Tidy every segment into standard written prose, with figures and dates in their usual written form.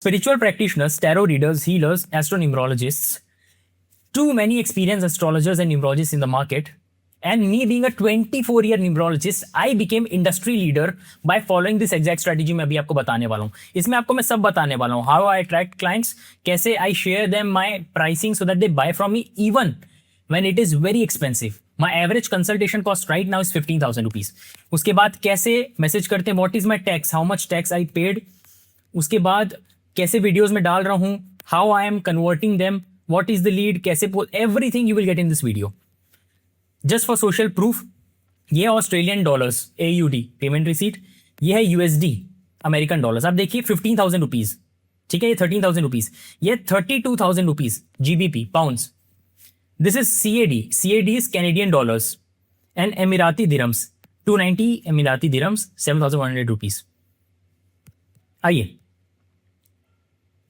Spiritual practitioners, tarot readers, healers, astronumerologists, too many experienced astrologers and numerologists in the market. And me being a 24-year numerologist, I became industry leader by following this exact strategy मैं अभी आपको बताने वाला हूँ. इसमें आपको मैं सब बताने वाला हूँ. How I attract clients, कैसे I share them my pricing so that they buy from me even when it is very expensive. My average consultation cost right now is 15,000 rupees. उसके बाद कैसे मैसेज करते हैं, what is my tax, how much tax I paid. उसके बाद कैसे videos में डाल रहा हूँ, how I am converting them, what is the lead, कैसे everything you will get in this video. Just for social proof, ये Australian dollars AUD payment receipt, ये है USD अमेरिकन डॉलर्स. आप देखिए 15,000 रुपीज, ठीक है, ये 13,000 रुपीज, ये 32,000 rupees GBP pounds. This is CAD is Canadian dollars and Emirati dirhams 290 Emirati dirhams 7,100 rupees. आइए,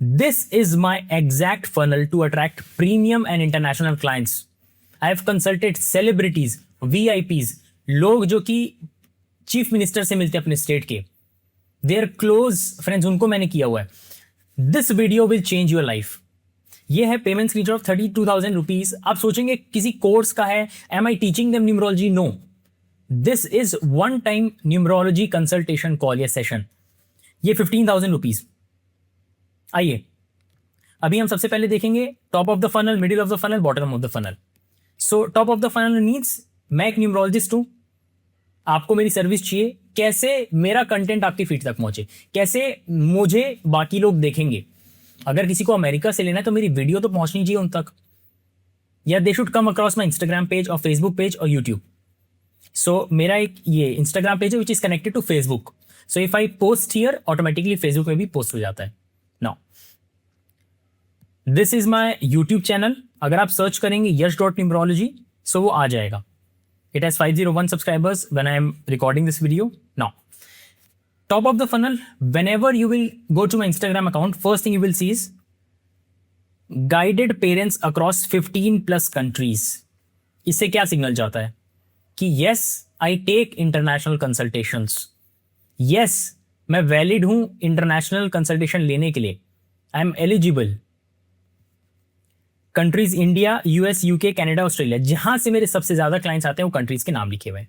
this is my exact funnel to attract premium and international clients. I have consulted celebrities, VIPs, लोग जो कि chief minister से मिलते हैं अपने state के, there close friends, उनको मैंने किया हुआ है. This video will change your life. ये है पेमेंट स्क्रीनशॉट ऑफ 32,000 रुपीज. आप सोचेंगे किसी कोर्स का है, am I teaching them numerology? No, this is one time numerology consultation call या सेशन. ये 15,000 रुपीज. आइए, अभी हम सबसे पहले देखेंगे top of the funnel, middle of the funnel, bottom of the funnel. So top of the funnel means मैं एक न्यूमरोलॉजिस्ट हूं, आपको मेरी सर्विस चाहिए, कैसे मेरा कंटेंट आपकी फीड तक पहुंचे, कैसे मुझे बाकी लोग देखेंगे. अगर किसी को अमेरिका से लेना है तो मेरी वीडियो तो पहुंचनी चाहिए उन तक, या they should come across my Instagram page और फेसबुक पेज और यूट्यूब. सो मेरा एक ये इंस्टाग्राम पेज है which is connected to Facebook. So if I post here, automatically Facebook में भी पोस्ट हो जाता है. Now this is my YouTube channel. अगर आप सर्च करेंगे yash.numerology, सो वो आ जाएगा. It has 501 subscribers when I am recording this video. Now top of the funnel, whenever you will go to my Instagram account, first thing you will see is guided parents across 15 plus countries. इससे क्या signal जाता है कि yes, I take international consultations. yes, मैं valid हूं international consultation लेने के लिए. I am eligible. Countries India, US, UK, Canada, Australia, जहां से मेरे सबसे ज्यादा क्लाइंट्स आते हैं वो कंट्रीज के नाम लिखे हुए हैं.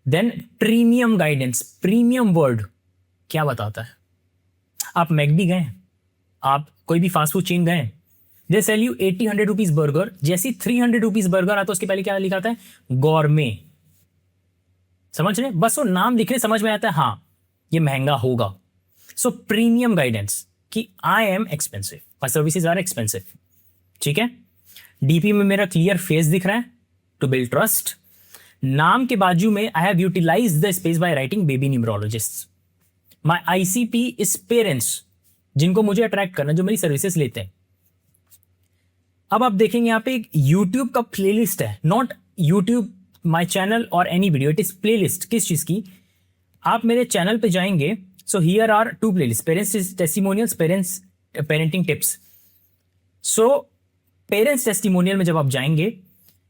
Then premium guidance. Premium word क्या बताता है? आप मैकडी गए, आप कोई भी फास्ट फूड चेन गए, they sell you 80-100 rupees burger. जैसी 300 रुपीज बर्गर आता है उसके पहले क्या लिखा था? गॉर्मे. समझ रहे? बस वो नाम लिखने समझ में आता है, हाँ ये महंगा होगा. सो प्रीमियम गाइडेंस कि I am expensive, my services are expensive. ठीक है, डीपी में मेरा क्लियर फेस दिख रहा है टू बिल्ड ट्रस्ट. नाम के बाजू में I have utilize the space by writing baby numerologist. My ICP is parents जिनको मुझे अट्रैक्ट करना, जो मेरी सर्विसेज लेते हैं. अब आप देखेंगे यहाँ पे एक यूट्यूब का प्लेलिस्ट है, नॉट यूट्यूब माई चैनल और any video, it is playlist. किस चीज की? आप मेरे चैनल पे जाएंगे, so here are 2 playlist, parents testimonials, parents parenting tips. So parents testimonial में जब आप जाएंगे,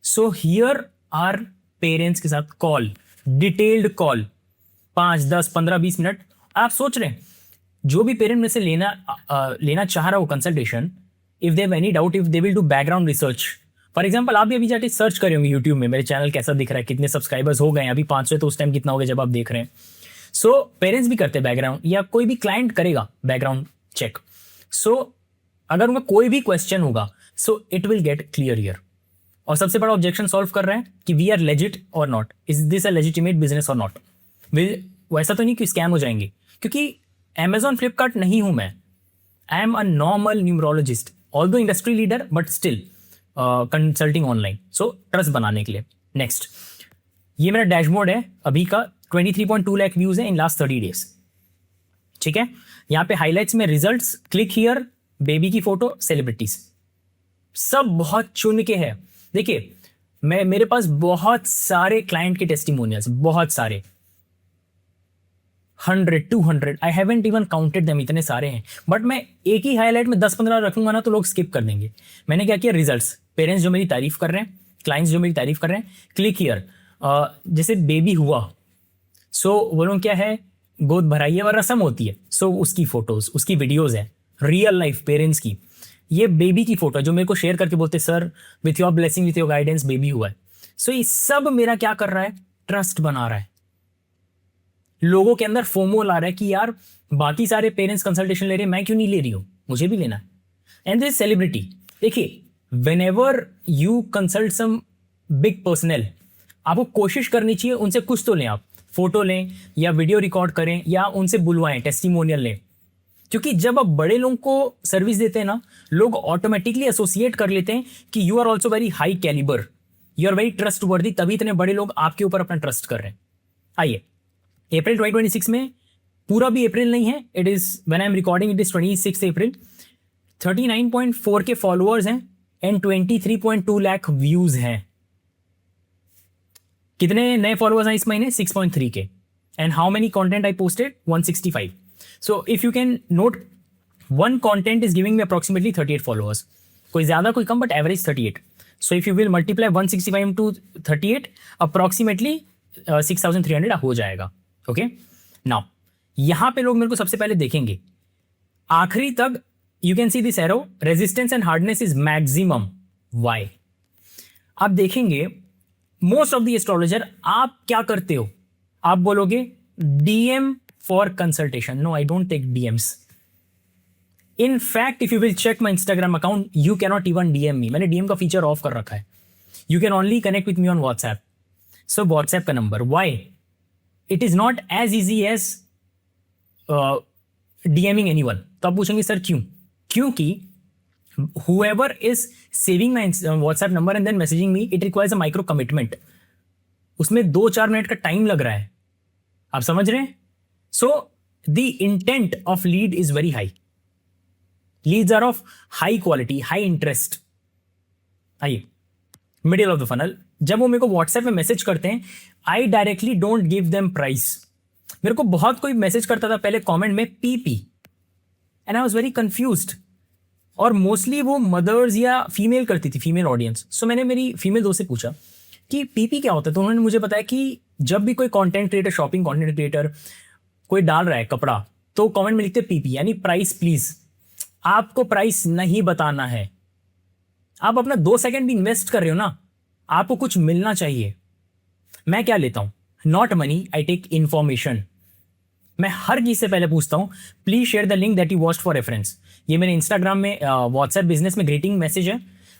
सो हियर आर पेरेंट्स के साथ कॉल, डिटेल्ड कॉल, 5, 10, 15, 20 मिनट. आप सोच रहे हैं जो भी पेरेंट में से लेना चाह रहा हो consultation, if they have any doubt, if they will do background research. For example, आप भी अभी जाके सर्च करे होंगे यूट्यूब में मेरे चैनल कैसा दिख रहा है, कितने सब्सक्राइबर्स हो गए, अभी 500, तो उस टाइम कितना हो गया जब आप देख रहे हैं. सो पेरेंट्स भी करते हैं बैकग्राउंड, या कोई भी क्लाइंट करेगा बैकग्राउंड चेक. सो अगर उनका कोई भी क्वेश्चन होगा, so it will get clear here. और सबसे बड़ा ऑब्जेक्शन सॉल्व कर रहे हैं कि वी आर लेजिट और not, is this a legitimate business और नॉट. वैसा तो नहीं कि स्कैम हो जाएंगे, क्योंकि Amazon, फ्लिपकार्ट नहीं हूं मैं. आई am a normal numerologist, although industry leader, but still consulting online. So trust बनाने के लिए. नेक्स्ट, ये मेरा डैशबोर्ड है अभी का. 23.2 लाख व्यूज है इन लास्ट 30 डेज. ठीक है, यहाँ पे हाईलाइट्स में रिजल्ट्स, क्लिक हियर, बेबी की फोटो, सेलिब्रिटीज, सब बहुत चुन के है. देखिए, मेरे पास बहुत सारे क्लाइंट के टेस्टिमोनियल्स, बहुत सारे, 100, 200, I haven't even counted them, इतने सारे हैं. बट मैं एक ही हाईलाइट में 10-15 रखूंगा ना तो लोग स्किप कर देंगे. मैंने क्या किया? रिजल्ट्स, पेरेंट्स जो मेरी तारीफ कर रहे हैं, क्लाइंट्स जो मेरी तारीफ कर रहे हैं, क्लिक हियर. जैसे बेबी हुआ, सो वो लोग क्या है, गोद भराई है और रस्म होती है, सो उसकी फोटोज, उसकी वीडियोज है, रियल लाइफ पेरेंट्स की। ये बेबी की फोटो है जो मेरे को शेयर करके बोलते sir with your blessing with your guidance baby हुआ है। सो ये सब मेरा क्या कर रहा है, ट्रस्ट बना रहा है, लोगों के अंदर फोमो ला रहा है कि यार बाकी सारे पेरेंट्स कंसल्टेशन ले रहे हैं, मैं क्यों नहीं ले रही हूं, मुझे भी लेना है। एंड दिस सेलिब्रिटी, देखिए whenever you consult some big personal, आपको कोशिश करनी चाहिए उनसे कुछ तो लें, आप फोटो लें या वीडियो रिकॉर्ड करें या उनसे बुलवाएं, टेस्टिमोनियल लें। क्योंकि जब आप बड़े लोगों को सर्विस देते हैं ना, लोग ऑटोमेटिकली एसोसिएट कर लेते हैं कि you are also very high calibre, you are very trustworthy, तभी इतने बड़े लोग आपके ऊपर अपना ट्रस्ट कर रहे हैं। आइए, अप्रैल 2026 में, पूरा भी अप्रैल नहीं है, it is when I am recording it is 26 अप्रैल, 39.4 के फॉलोअर्स हैं एंड 23.2 लाख व्यूज हैं। कितने नए फॉलोअर्स हैं इस महीने, 6.3 के। And how many content I posted, 165। So if you can note, one content is giving me approximately 38 followers, कोई ज्यादा कोई कम, but average 38। So if you will multiply 165 into 38, approximately 6300 हो जाएगा। ओके, नाउ यहां पे लोग मेरे को सबसे पहले देखेंगे आखिरी तक। You can see this arrow, resistance and hardness is maximum, why. आप देखेंगे मोस्ट ऑफ द एस्ट्रोलॉजर, आप क्या करते हो, आप बोलोगे DM for consultation. No, I don't take DMs. In fact if you will check my Instagram account, you cannot even DM me, मैंने DM का फीचर ऑफ कर रखा है। You can only connect with me on WhatsApp. So WhatsApp का number, why it is not as easy as DMing anyone. तो आप पूछेंगे sir क्यों, क्योंकि whoever is saving my WhatsApp number and then messaging me, it requires a micro commitment. उसमें 2-4 minute का time लग रहा है, आप समझ रहे हैं। So the intent of lead is very high, leads are of high quality, high interest. आइए, मिडिल ऑफ द फनल, जब वो मेरे को व्हाट्सएप में मैसेज करते हैं, I directly don't give them price. मेरे को बहुत कोई मैसेज करता था पहले कमेंट में PP, and I was very confused, और मोस्टली वो मदर्स या फीमेल करती थी, फीमेल ऑडियंस। सो मैंने मेरी फीमेल दोस्त से पूछा कि पीपी क्या होता है, तो उन्होंने मुझे बताया कि जब भी कोई content creator, shopping content creator कोई डाल रहा है कपड़ा, तो कमेंट में लिखते पीपी, यानी प्राइस प्लीज। आपको प्राइस नहीं बताना है, आप अपना 2 सेकंड भी इन्वेस्ट कर रहे हो ना, आपको कुछ मिलना चाहिए। मैं क्या लेता हूं, not money, I take information. मैं हर चीज से पहले पूछता हूं please share the link that you watched for reference. ये मेरे इंस्टाग्राम में, व्हाट्सएप बिजनेस में ग्रीटिंग मैसेज है,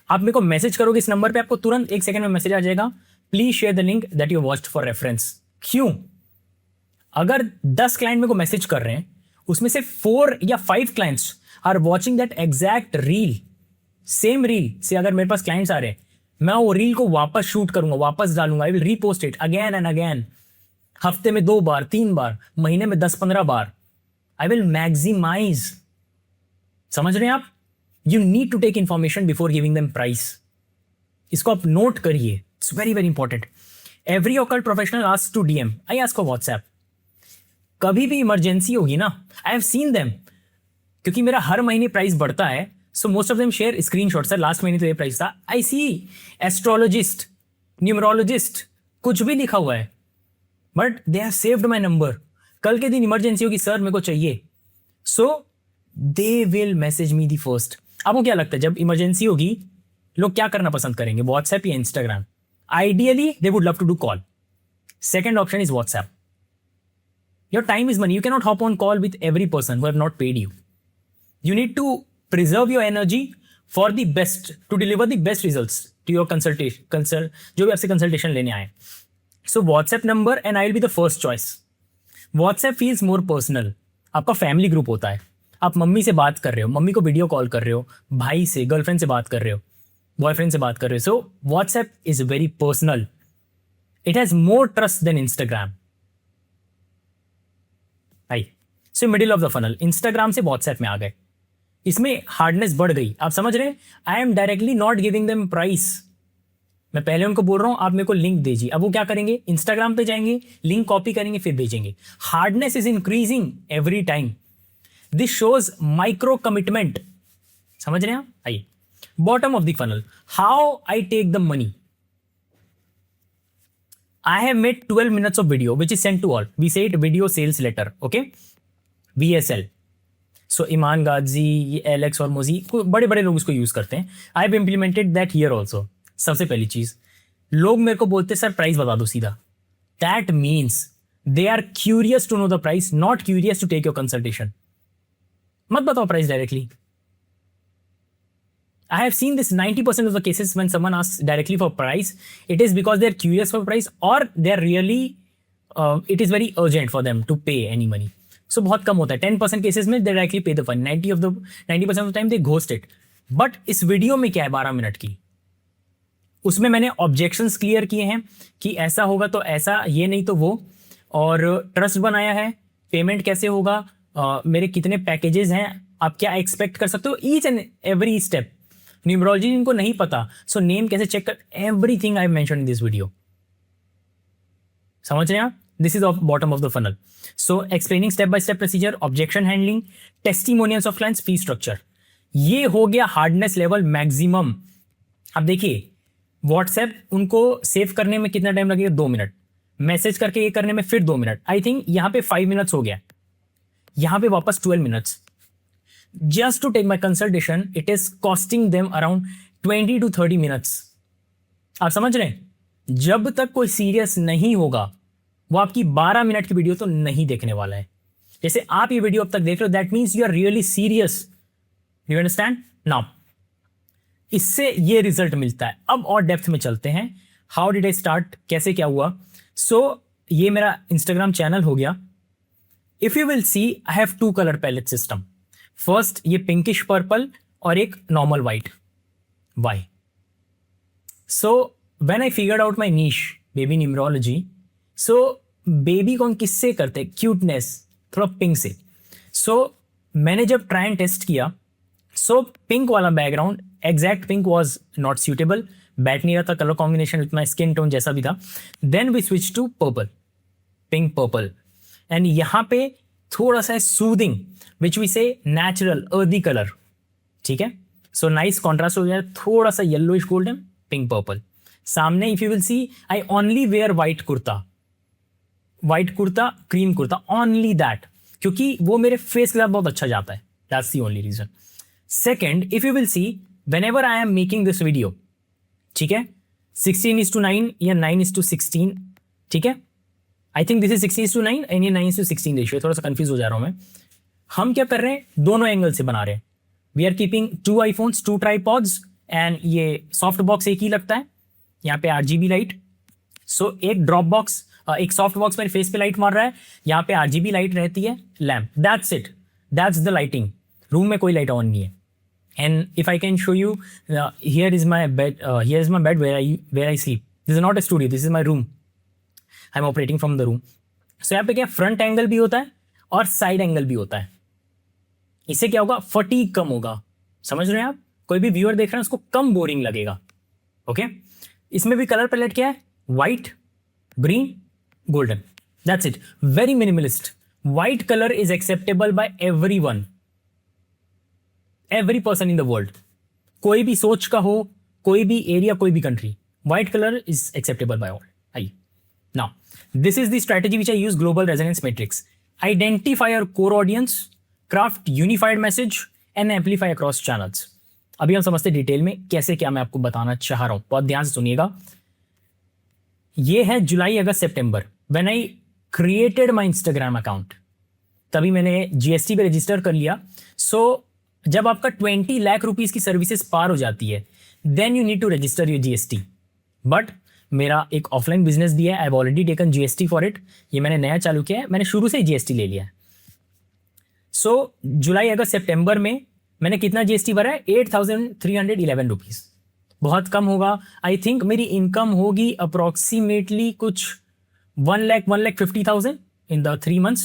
आप मेरे को मैसेज करोगे इस नंबर पे, आपको तुरंत 1 सेकंड में मैसेज आ जाएगा, please share the link that you watched for reference. क्यों, अगर 10 क्लाइंट मेरे को मैसेज कर रहे हैं, उसमें से 4 या 5 clients are watching that exact reel, same reel से अगर मेरे पास क्लाइंट्स आ रहे हैं, मैं वो रील को वापस शूट करूंगा, वापस डालूंगा, I will repost it again and again, हफ्ते में 2 बार 3 बार, महीने में 10-15 बार, आई विल मैक्सिमाइज। समझ रहे हैं आप, you need to take information before giving them price. इसको आप नोट करिए, it's very very important. Every occult professional asks to DM, I ask for WhatsApp. कभी भी इमरजेंसी होगी ना, आई हैव सीन देम, क्योंकि मेरा हर महीने प्राइस बढ़ता है, so most of them share screenshot, sir last महीने तो ये प्राइस था। आई सी एस्ट्रोलॉजिस्ट, न्यूमरोलॉजिस्ट, कुछ भी लिखा हुआ है, but they have saved my number. कल के दिन इमरजेंसी होगी, सर मेरे को चाहिए, so they will message me the first. आपको क्या लगता है जब इमरजेंसी होगी लोग क्या करना पसंद करेंगे, व्हाट्सएप या Instagram? Ideally they would love to do call. Second option is WhatsApp. Your time is money, you can not hop on call with every person who have not paid you. You need to preserve your energy for the best, to deliver the best results to your consultation, जो भी आपसे consultation लेने आए। So WhatsApp number and I will be the first choice. WhatsApp feels more personal, आपका family group होता है, आप mummy से बात कर रहे हो, मम्मी को वीडियो कॉल कर रहे हो, भाई से, गर्लफ्रेंड से बात कर रहे हो, बॉयफ्रेंड से बात कर रहे हो। So WhatsApp is very personal, it has more trust than Instagram. I so middle of the funnel, Instagram से व्हाट्सएप में आ गए, इसमें हार्डनेस बढ़ गई। आप समझ रहे हैं, I am directly not giving them price. मैं पहले उनको बोल रहा हूं आप मेरे को लिंक दीजिए, अब वो क्या करेंगे, इंस्टाग्राम पे जाएंगे, लिंक कॉपी करेंगे, फिर भेजेंगे। Hardness is increasing every time, this shows micro commitment. समझ रहे हैं आप? आइए, bottom of the funnel, how I take the money. I have made 12 minutes of video which is sent to all. We say it video sales letter, okay? VSL. So Iman Ghazi, Alex और मोजी बड़े बड़े लोग इसको use करते हैं. I have implemented that here also. सबसे पहली चीज, लोग मेरे को बोलते सर प्राइस बता दो सीधा. That means they are curious to know the price, not curious to take your consultation. मत बताओ price directly. I have seen this 90% of the cases when someone asks directly for price, it is because they're curious for price or they're really, it is very urgent for them to pay any money. So बहुत कम होता है. 10% cases में they directly pay the fund. 90% of the time they ghost it. But इस video में क्या है 12 minute की, उसमें मैंने ऑब्जेक्शंस क्लियर किए हैं कि ऐसा होगा तो ऐसा, ये नहीं तो वो, और ट्रस्ट बनाया है, पेमेंट कैसे होगा, मेरे कितने पैकेजेस हैं, आप क्या एक्सपेक्ट कर सकते हो, each and every step. Numerology इनको नहीं पता, सो नेम कैसे चेक कर, everything I mention in this video. समझ रहे हैं आप? This is of bottom of the funnel. So explaining step by step procedure, objection handling, testimonials of clients, fee structure. ये हो गया हार्डनेस लेवल मैक्सिमम. अब देखिए व्हाट्सएप उनको सेव करने में कितना टाइम लगेगा, 2 मिनट. मैसेज करके ये करने में फिर 2 मिनट. आई थिंक यहाँ पे 5 मिनट्स हो गया, यहाँ पे वापस 12 minutes. Just to take my consultation, it is costing them around 20 to 30 minutes. आप समझ रहे हैं? जब तक कोई सीरियस नहीं होगा वो आपकी 12 मिनट की वीडियो तो नहीं देखने वाला है. जैसे आप ये वीडियो अब तक देख रहे हो, that means you are really serious. You understand now? इससे ये रिजल्ट मिलता है. अब और डेप्थ में चलते हैं. हाउ डिड आई स्टार्ट, कैसे क्या हुआ. सो ये मेरा इंस्टाग्राम चैनल हो गया. If you will see, I have 2 colour palette system. First ये पिंकिश पर्पल और एक normal white. Why? So when I figured out my niche baby numerology, so baby को हम किससे करते हैं, क्यूटनेस, थोड़ा पिंक से. सो मैंने जब ट्राई एंड टेस्ट किया, सो पिंक वाला background, exact pink was not suitable, बैठ नहीं रहा था, colour combination with my skin tone जैसा भी था. Then we switch to purple, pink purple, and यहाँ पे थोड़ा सा soothing which we say natural earthy colour. ठीक है, सो नाइस कॉन्ट्रास्ट हो जाए, थोड़ा सा येलोइश गोल्डन, पिंक पर्पल. सामने if you will see, I only wear white kurta, cream kurta, only that, क्योंकि वो मेरे फेस के साथ बहुत अच्छा जाता है. That's the only reason. Second, if you will see, whenever I am making this video, ठीक है, 16:9 या 9:16, ठीक है, I think this is 16:9 and ये 9:16 रेशियो. थोड़ा सा कंफ्यूज हो जा रहा हूं मैं. हम क्या कर रहे हैं, दोनों एंगल से बना रहे हैं. We are keeping 2 iPhones, 2 tripods, and ये सॉफ्ट बॉक्स एक ही लगता है. यहाँ पे RGB लाइट. सो एक ड्रॉप बॉक्स, एक सॉफ्ट बॉक्स मेरे फेस पे लाइट मार रहा है, यहाँ पे RGB लाइट रहती है, lamp. That's it, that's the lighting. Room में कोई लाइट ऑन नहीं है. And if I can show you, here is my bed, where I sleep. This is not a studio, this is my room. I am operating from the room. So यहाँ पे क्या front angle भी होता है और side angle भी होता है. इससे क्या होगा, फटीग कम होगा. समझ रहे हैं आप? कोई भी व्यूअर देख रहे हैं उसको कम बोरिंग लगेगा. ओके, इसमें भी कलर पैलेट क्या है, white, green, golden. That's it, very minimalist. White colour is acceptable bye everyone, every person in the world. कोई भी सोच का हो, कोई भी एरिया, कोई भी country, white colour is acceptable by all. आइए now, this is the strategy which I use, global resonance matrix. Identify your core audience, craft unified message and amplify across channels. अभी हम समझते डिटेल में कैसे क्या मैं आपको बताना चाह रहा हूं. बहुत ध्यान से सुनिएगा. ये है जुलाई, अगस्त, सितंबर, when I created my Instagram account. तभी मैंने GST पे रजिस्टर कर लिया. सो जब आपका 20 लाख रुपीस की सर्विसेज पार हो जाती है, then you need to register your GST. But मेरा एक ऑफलाइन बिजनेस भी है, I have already taken GST for it. ये मैंने नया चालू किया है, मैंने शुरू से ही GST ले लिया है. सो जुलाई, अगस्त, सितंबर में मैंने कितना GST भरा है, 8,311 रुपीज़. बहुत कम होगा. आई थिंक मेरी इनकम होगी अप्रॉक्सीमेटली कुछ 1,50,000 इन द 3 months.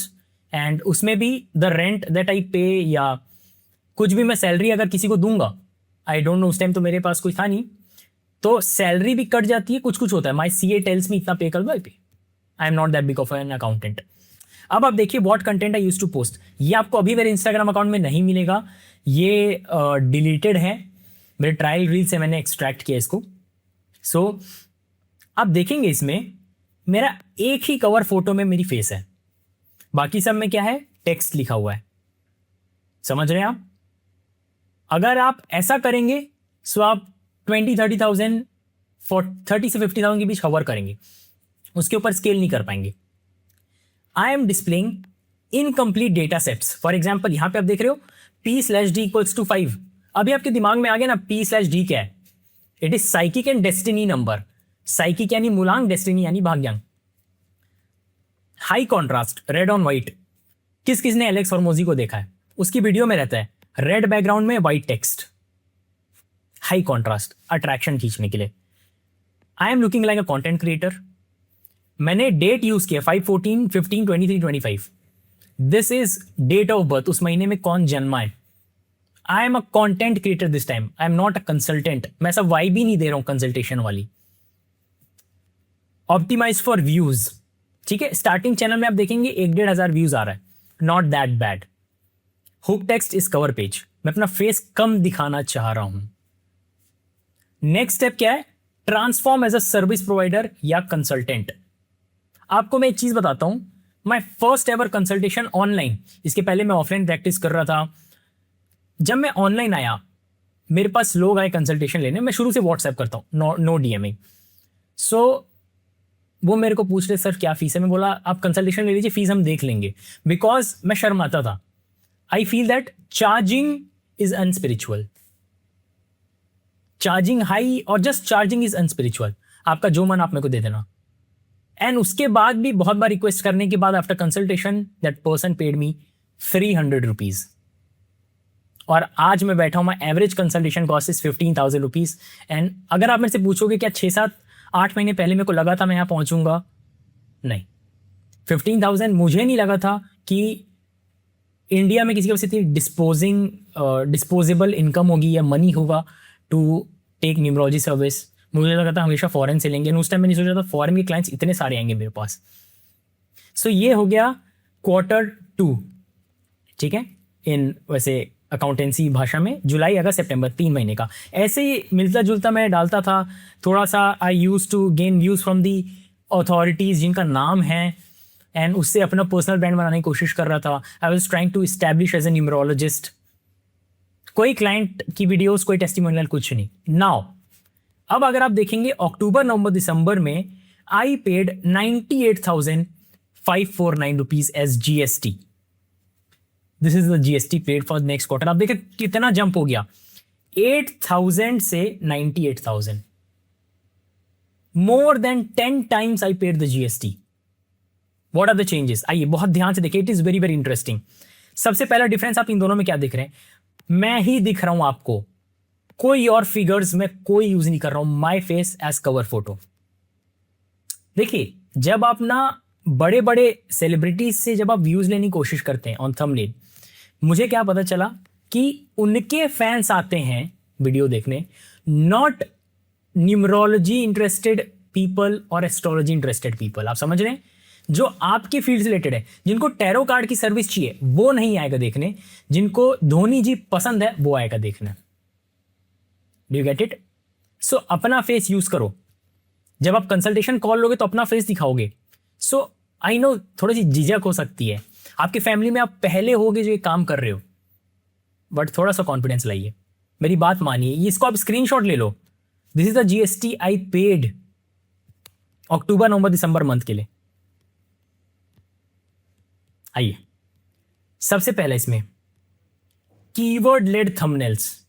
एंड उसमें भी द रेंट दैट आई पे, या कुछ भी मैं सैलरी अगर किसी को दूंगा, आई डोंट नो, उस टाइम तो मेरे पास कोई था नहीं, तो सैलरी भी कट जाती है, कुछ कुछ होता है. माई CA टेल्स मी इतना पे कर दो, I am not that big of an accountant. अब आप देखिए what content I use to post. ये आपको अभी मेरे इंस्टाग्राम अकाउंट में नहीं मिलेगा, ये डिलीटेड है. मेरे ट्रायल रील से मैंने एक्सट्रैक्ट किया इसको. सो आप देखेंगे इसमें मेरा एक ही कवर फोटो में मेरी फेस है, बाकी सब में क्या है, टेक्स्ट लिखा हुआ है। समझ रहे हैं आप? अगर आप ऐसा करेंगे सो आप 20-30,000 30 से 50,000 के बीच हवर करेंगे, उसके ऊपर स्केल नहीं कर पाएंगे। I am displaying incomplete data sets. For example यहां पे आप देख रहे हो P/D=5। अभी आपके दिमाग में आ गया ना P/D क्या है? It is psychic and destiny number. Psychic यानी मूलांक, डेस्टिनी यानी भाग्यांक। High contrast, red on white. किस किसने एलेक्स हॉर्मोजी को देखा है? उसकी वीडियो में रहता है रेड बैकग्राउंड में white text, high contrast, attraction खींचने के लिए। I am looking like a content creator. मैंने डेट यूज किया 5/14, 15, 23, 25। This is date of birth, उस महीने में कौन जन्मा है। I am a content creator this time, I am not a consultant. मैं सब वाइब ही नहीं दे रहा हूं कंसल्टेशन वाली। ऑप्टिमाइज फॉर व्यूज, ठीक है। स्टार्टिंग चैनल में आप देखेंगे 1-1.5 व्यूज आ रहा है, not that bad. Hook text is cover page, मैं अपना फेस कम दिखाना चाह रहा हूं। नेक्स्ट स्टेप क्या है? Transform as a service provider या कंसल्टेंट। आपको मैं एक चीज बताता हूं, my first ever consultation online. इसके पहले मैं ऑफलाइन प्रैक्टिस कर रहा था। जब मैं ऑनलाइन आया, मेरे पास लोग आए कंसल्टेशन लेने। मैं शुरू से व्हाट्सएप करता हूँ, नो डीएमइंग। सो वो मेरे को पूछ रहे सर क्या फीस है। मैं बोला आप कंसल्टेशन ले लीजिए, फीस हम देख लेंगे। बिकॉज मैं शर्माता था। I feel that charging is unspiritual. Charging high और जस्ट चार्जिंग इज अनस्पिरिचुअल। आपका जो मन आप मेरे को दे देना। एंड उसके बाद भी बहुत बार रिक्वेस्ट करने के बाद after consultation that person paid me 300 rupees. और आज मैं बैठा हूं, मैं average consultation cost is 15,000 rupees. And अगर आप मेरे से पूछोगे क्या 6-7-8 महीने पहले मेरे को लगा था मैं यहां पहुंचूंगा? नहीं। 15,000 मुझे नहीं लगा था कि इंडिया में किसी के पास इतनी डिस्पोजेबल इनकम होगी या मनी होगा टू टेक न्यूमरोलॉजी सर्विस। मुझे लगा था हमेशा फॉरेन से लेंगे। उस टाइम मैंने सोचा था फॉरेन के क्लाइंट्स इतने सारे आएंगे मेरे पास। सो ये हो गया Q2, ठीक है। इन वैसे अकाउंटेंसी भाषा में जुलाई अगस्त सितंबर 3 महीने का। ऐसे ही मिलता जुलता मैं डालता था थोड़ा सा। I use to gain views from the authorities जिनका नाम है, एंड उससे अपना पर्सनल ब्रांड बनाने की कोशिश कर रहा था। I was trying to establish as a numerologist. कोई क्लाइंट की वीडियोस, कोई टेस्टिमोनियल, कुछ नहीं। नाउ अब अगर आप देखेंगे अक्टूबर नवंबर दिसंबर में I paid 98,549 rupees as GST। This is the GST paid for next quarter. आप देखें कितना जंप हो गया, 8,000 से 98,000। More than 10 times I paid the GST। What are the changes? आइए बहुत ध्यान से देखिए, it is very very interesting. सबसे पहला डिफरेंस आप इन दोनों में क्या दिख रहे हैं? मैं ही दिख रहा हूं आपको, कोई और फिगर्स में कोई यूज नहीं कर रहा हूं। My face as cover photo. देखिए जब आप ना बड़े बड़े सेलिब्रिटीज से जब आप व्यूज लेने की कोशिश करते हैं ऑन थंबनेल, मुझे क्या पता चला कि उनके फैंस आते हैं वीडियो देखने, नॉट न्यूमरोलॉजी इंटरेस्टेड पीपल और एस्ट्रोलॉजी इंटरेस्टेड पीपल। आप समझ रहे हैं? जो आपकी फील्ड से रिलेटेड है, जिनको टैरो कार्ड की सर्विस चाहिए वो नहीं आएगा देखने, जिनको धोनी जी पसंद है वो आएगा देखने। Do you get it? So अपना फेस यूज करो। जब आप कंसल्टेशन कॉल लोगे तो अपना फेस दिखाओगे। सो आई नो थोड़ी सी झिझक हो सकती है, आपकी फैमिली में आप पहले होगे जो ये काम कर रहे हो, बट थोड़ा सा कॉन्फिडेंस लाइए, मेरी बात मानिए। इसको आप स्क्रीनशॉट ले लो। This is the GST I paid अक्टूबर नवंबर दिसंबर मंथ के लिए। आइए सबसे पहले इसमें कीवर्ड लेड थंबनेल्स।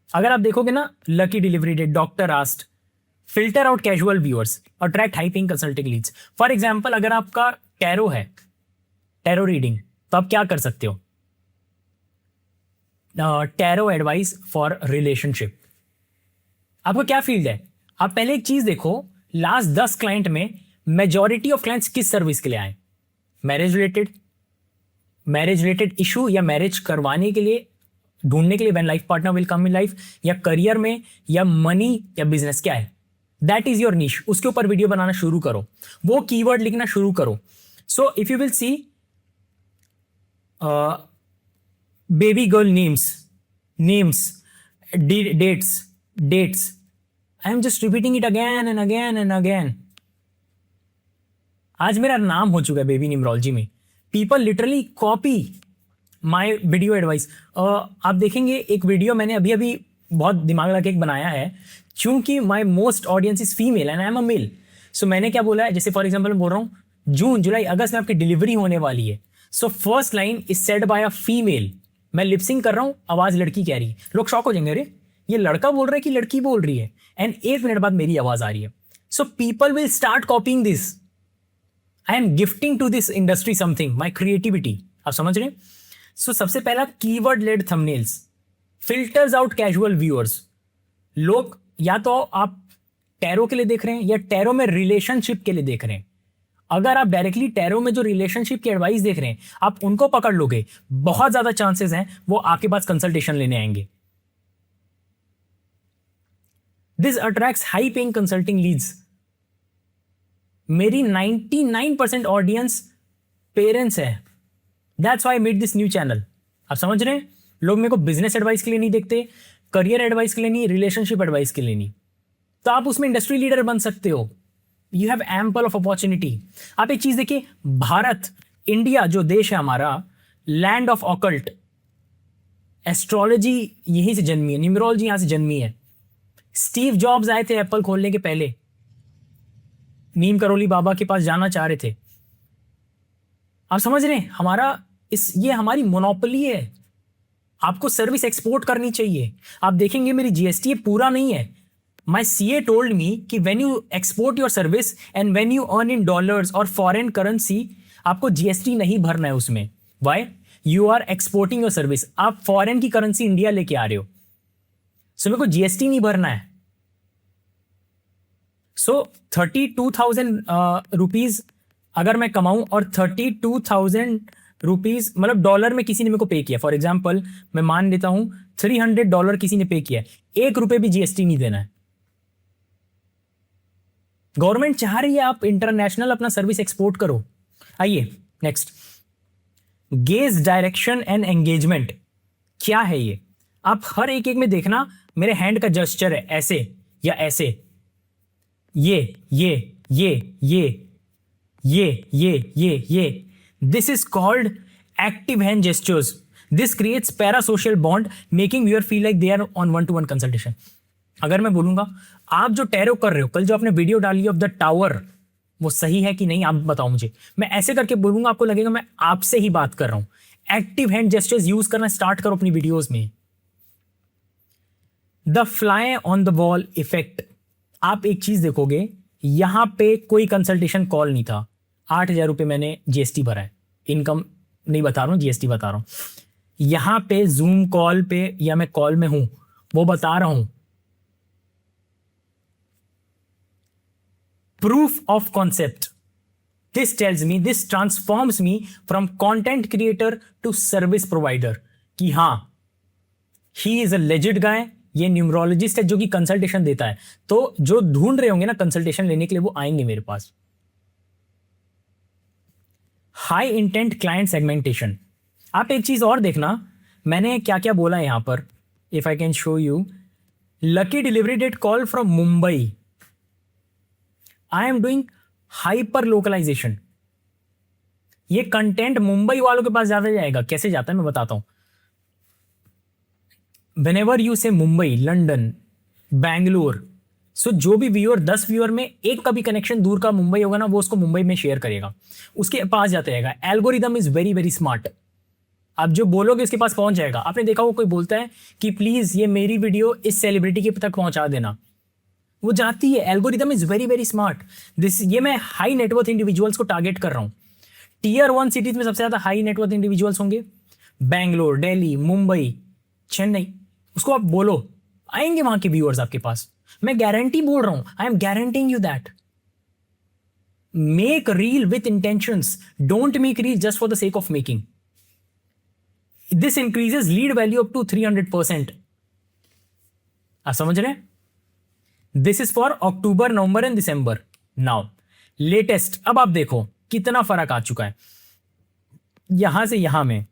अगर आप देखोगे ना, lucky delivery date, doctor asked, filter out casual viewers, attract high paying consulting leads. For example अगर आपका टैरो है, टैरो रीडिंग, तो आप क्या कर सकते हो? Tarot advice for relationship. आपको क्या फील्ड है? आप पहले एक चीज देखो, लास्ट 10 क्लाइंट में मेजॉरिटी ऑफ क्लाइंट्स किस सर्विस के लिए आए? मैरिज रिलेटेड इशू या मैरिज करवाने के लिए, ढूंढने के लिए, when life partner will come in life, या करियर में, या मनी, या बिजनेस, क्या है? दैट इज योर निश। उसके ऊपर वीडियो बनाना शुरू करो, वो कीवर्ड लिखना शुरू करो। So if you will see baby girl names, dates, I am just repeating it again and again and again. आज मेरा नाम हो चुका है बेबी न्यूमरोलॉजी में। People literally copy my video advice. आप देखेंगे एक वीडियो मैंने अभी अभी बहुत दिमाग लगा के एक बनाया है, चूंकि my most audience is female and I am a male. So मैंने क्या बोला है, जैसे फॉर एग्जाम्पल मैं बोल रहा हूँ जून जुलाई अगस्त में आपकी डिलीवरी होने वाली है, so first line is said bye a female. मैं लिपसिंग कर रहा हूँ, आवाज लड़की कह रही है, लोग शॉक हो जाएंगे, अरे ये लड़का बोल रहा है कि लड़की बोल रही है, एंड 1 मिनट बाद मेरी आवाज आ रही है। So people will start copying this. I am gifting to this industry something, my creativity. आप समझ रहे हैं? सो सबसे पहला keyword led thumbnails filters out casual viewers. लोग या तो आप टैरो के लिए देख रहे हैं या टैरो में रिलेशनशिप के लिए देख रहे हैं। अगर आप डायरेक्टली टैरो में जो रिलेशनशिप की एडवाइस देख रहे हैं आप उनको पकड़ लोगे, बहुत ज्यादा चांसेस हैं वो आपके पास कंसल्टेशन लेने आएंगे। This attracts high paying consulting leads. मेरी 99% ऑडियंस पेरेंट्स है, that's why I made this new channel. आप समझ रहे हैं? लोग मेरे को बिजनेस एडवाइस के लिए नहीं देखते, करियर एडवाइस के लिए नहीं, रिलेशनशिप एडवाइस के लिए नहीं। तो आप उसमें इंडस्ट्री लीडर बन सकते हो। You have ample of opportunity. आप एक चीज देखिए, भारत इंडिया जो देश है हमारा, लैंड ऑफ ऑकल्ट, एस्ट्रोलॉजी यहीं से जन्मी है, न्यूमरोलॉजी यहां से जन्मी है। स्टीव जॉब्स आए थे एप्पल खोलने के पहले, नीम करोली बाबा के पास जाना चाह रहे थे। आप समझ रहे हैं? हमारा ये हमारी मोनोपोली है। आपको सर्विस एक्सपोर्ट करनी चाहिए। आप देखेंगे मेरी जीएसटी पूरा नहीं है। माई सीए टोल्ड मी कि when you export your service and when you earn in dollars और फॉरेन करेंसी, आपको जीएसटी नहीं भरना है उसमें। Why? You are exporting your service. आप फॉरेन की करेंसी इंडिया लेके आ रहे हो, सो मेरे को जीएसटी नहीं भरना है। सो 32,000 रुपीज अगर मैं कमाऊं और 32,000 रुपीज मतलब डॉलर में किसी ने मेरे को पे किया, फॉर एग्जाम्पल मैं मान लेता हूं $300 किसी ने पे किया, 1 रुपए भी जीएसटी नहीं देना है। गवर्नमेंट चाह रही है आप इंटरनेशनल अपना सर्विस एक्सपोर्ट करो। आइए next, gauge direction and engagement. क्या है ये? आप हर एक में देखना मेरे हैंड का जेस्चर है, ऐसे या ऐसे, ये। This is called active hand gestures. This creates parasocial bond making your feel like they are on 1-to-1 consultation. अगर मैं बोलूंगा आप जो टैरो कर रहे हो, कल जो आपने वीडियो डाली ऑफ द टावर, वो सही है कि नहीं आप बताओ मुझे। मैं ऐसे करके बोलूंगा, आपको लगेगा मैं आपसे ही बात कर रहा हूं। एक्टिव हैंड जेस्चर्स यूज करना स्टार्ट करो अपनी वीडियोस में। The fly on the wall effect. आप एक चीज देखोगे, यहां पे कोई कंसल्टेशन कॉल नहीं था, 8,000 रुपये मैंने जीएसटी भरा है। इनकम नहीं बता रहा हूं, जीएसटी बता रहा हूं। यहां पे जूम कॉल पे या मैं कॉल में हूं वो बता रहा हूं। Proof of concept. This tells me, this transforms me from content creator to service provider, कि हां ही इज अ लेजिट गाय, ये न्यूमरोलॉजिस्ट है जो कि कंसल्टेशन देता है। तो जो ढूंढ रहे होंगे ना कंसल्टेशन लेने के लिए, वो आएंगे मेरे पास। High intent client segmentation. आप एक चीज और देखना, मैंने क्या क्या बोला यहां पर, if I can show you. Lucky delivery date call from Mumbai. I am doing hyper localisation. ये कंटेंट मुंबई वालों के पास ज्यादा जाएगा। कैसे जाता है मैं बताता हूं। Whenever you say Mumbai, London, Bangalore, so जो भी व्यूअर 10 व्यूअर में एक का भी कनेक्शन दूर का मुंबई होगा ना, वो उसको मुंबई में शेयर करेगा, उसके पास जाता रहेगा। Algorithm is very very smart. आप जो बोलोगे उसके पास पहुंच जाएगा। आपने देखा वो कोई बोलता है कि प्लीज ये मेरी वीडियो इस सेलिब्रिटी के तक पहुंचा देना, वो जाती है। Algorithm is very very smart. ये मैं हाई नेटवर्थ इंडिविजुअल्स को टारगेट कर रहा हूं। Tier 1 सिटीज में सबसे ज्यादा हाई नेटवर्थ इंडिविजुअल्स होंगे, बैंगलोर, दिल्ली, मुंबई, चेन्नई। उसको आप बोलो, आएंगे वहां के व्यूअर्स आपके पास। मैं गारंटी बोल रहा हूं, I am guaranteeing you that. Make reel with intentions, don't make reel just for the sake of making. This increases lead value up to 300%। आप समझ रहे हैं? This is for October, November and December. Now latest, अब आप देखो कितना फर्क आ चुका है यहां से यहां में।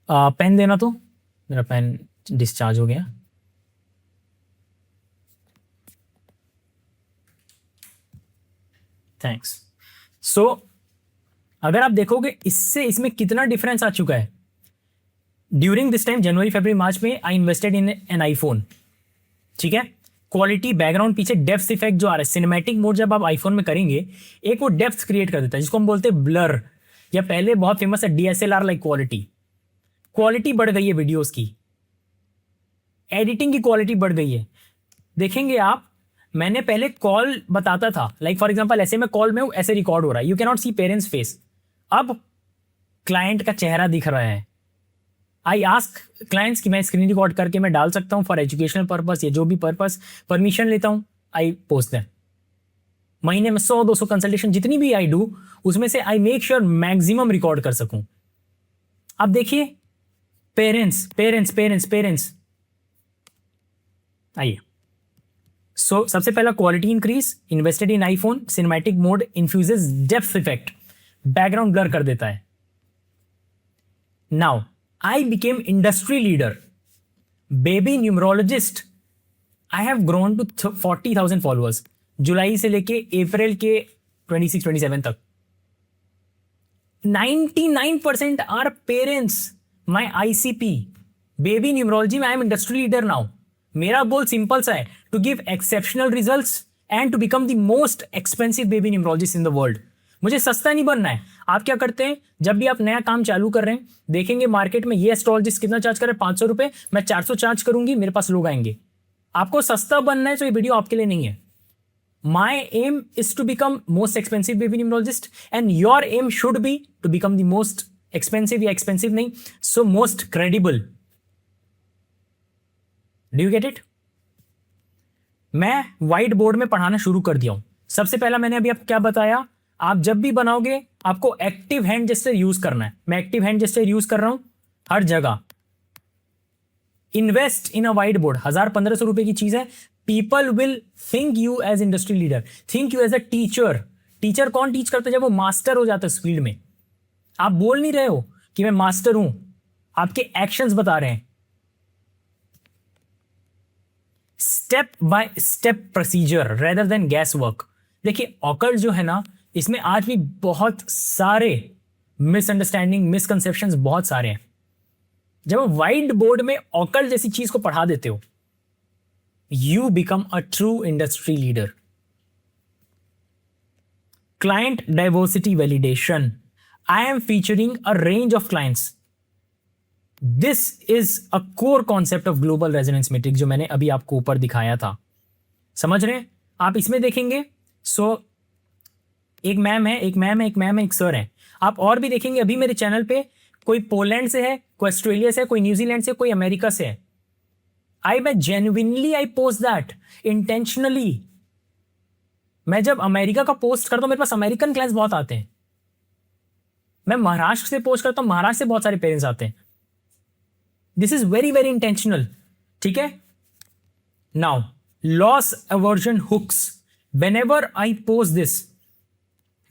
पेन देना, तो मेरा पेन डिस्चार्ज हो गया। थैंक्स। सो अगर आप देखोगे इससे इसमें कितना डिफरेंस आ चुका है। ड्यूरिंग दिस टाइम जनवरी फरवरी मार्च में I invested in an iPhone, ठीक है। क्वालिटी बैकग्राउंड पीछे डेप्थ इफेक्ट जो आ रहा है, सिनेमैटिक मोड जब आप आईफोन में करेंगे एक वो डेप्थ क्रिएट कर देता है जिसको हम बोलते हैं ब्लर, या पहले बहुत फेमस है डीएसएलआर लाइक क्वालिटी। क्वालिटी बढ़ गई है वीडियोस की, एडिटिंग की क्वालिटी बढ़ गई है। देखेंगे आप, मैंने पहले कॉल बताता था, लाइक फॉर एग्जांपल ऐसे में कॉल में हूं, ऐसे रिकॉर्ड हो रहा है, you can not see parents face. अब क्लाइंट का चेहरा दिख रहा है। आई आस्क क्लाइंट्स कि मैं स्क्रीन रिकॉर्ड करके मैं डाल सकता हूं फॉर एजुकेशनल पर्पस या जो भी पर्पस, परमिशन लेता हूं, आई पोस्ट देम। महीने में 100-200 कंसल्टेशन जितनी भी आई डू, उसमें से I make sure maximum record कर सकूं। अब देखिए पेरेंट्स पेरेंट्स पेरेंट्स पेरेंट्स, आइए। सो सबसे पहला quality increase, invested in iPhone, cinematic mode infuses depth effect, background blur कर देता है। Now I became industry leader, baby numerologist. I have grown to 40,000 followers जुलाई से लेके अप्रैल के 26-27 तक। 99% are parents. My ICP baby numerology में I am industry leader now. मेरा गोल सिंपल सा है, to give exceptional results and to become the most expensive baby numerologist in the world. मुझे सस्ता नहीं बनना है। आप क्या करते हैं, जब भी आप नया काम चालू कर रहे हैं, देखेंगे मार्केट में ये एस्ट्रोलॉजिस्ट कितना चार्ज कर रहे हैं, 500 रुपए, मैं 400 चार्ज करूंगी, मेरे पास लोग आएंगे। आपको सस्ता बनना है तो ये वीडियो आपके लिए नहीं है। My aim is to become most expensive baby numerologist and your aim should be to become the most expensive, या एक्सपेंसिव नहीं, so most credible. Do you get it? मैं व्हाइट बोर्ड में पढ़ाना शुरू कर दिया हूं। सबसे पहला मैंने अभी आपको क्या बताया, आप जब भी बनाओगे आपको एक्टिव हैंड जेस्चर यूज करना है। मैं एक्टिव हैंड जेस्चर यूज कर रहा हूं हर जगह। Invest in a whiteboard, 1000-1500 रुपए की चीज है। People will think you as industry leader, think you as a teacher. Teacher कौन टीच करता है? जब वो मास्टर हो जाता है इस फील्ड में। आप बोल नहीं रहे हो कि मैं मास्टर हूं, आपके एक्शंस बता रहे हैं। Step by step procedure rather than gas work. देखिए ऑकल्ट जो है ना, इसमें आज भी बहुत सारे मिसअंडरस्टैंडिंग, मिसकंसेप्शंस बहुत सारे हैं। जब आप व्हाइट बोर्ड में ऑकल्ट जैसी चीज को पढ़ा देते हो, you become a true industry leader. Client diversity validation, I am featuring a range of clients. This is a core concept of global resonance matrix, जो मैंने अभी आपको ऊपर दिखाया था। समझ रहे हैं आप? इसमें देखेंगे एक मैम है, एक सर है। आप और भी देखेंगे अभी मेरे चैनल पे, कोई पोलैंड से है, कोई ऑस्ट्रेलिया से है, कोई न्यूजीलैंड से, कोई अमेरिका से है। मैं genuinely I post that intentionally. मैं जब अमेरिका का पोस्ट करता हूं, मेरे पास अमेरिकन क्लाइंट्स बहुत आते हैं। मैं महाराष्ट्र से पोस्ट करता हूं, महाराष्ट्र से बहुत सारे पेरेंट्स आते हैं। This is very very intentional, ठीक है। Now loss aversion hooks, whenever I post this,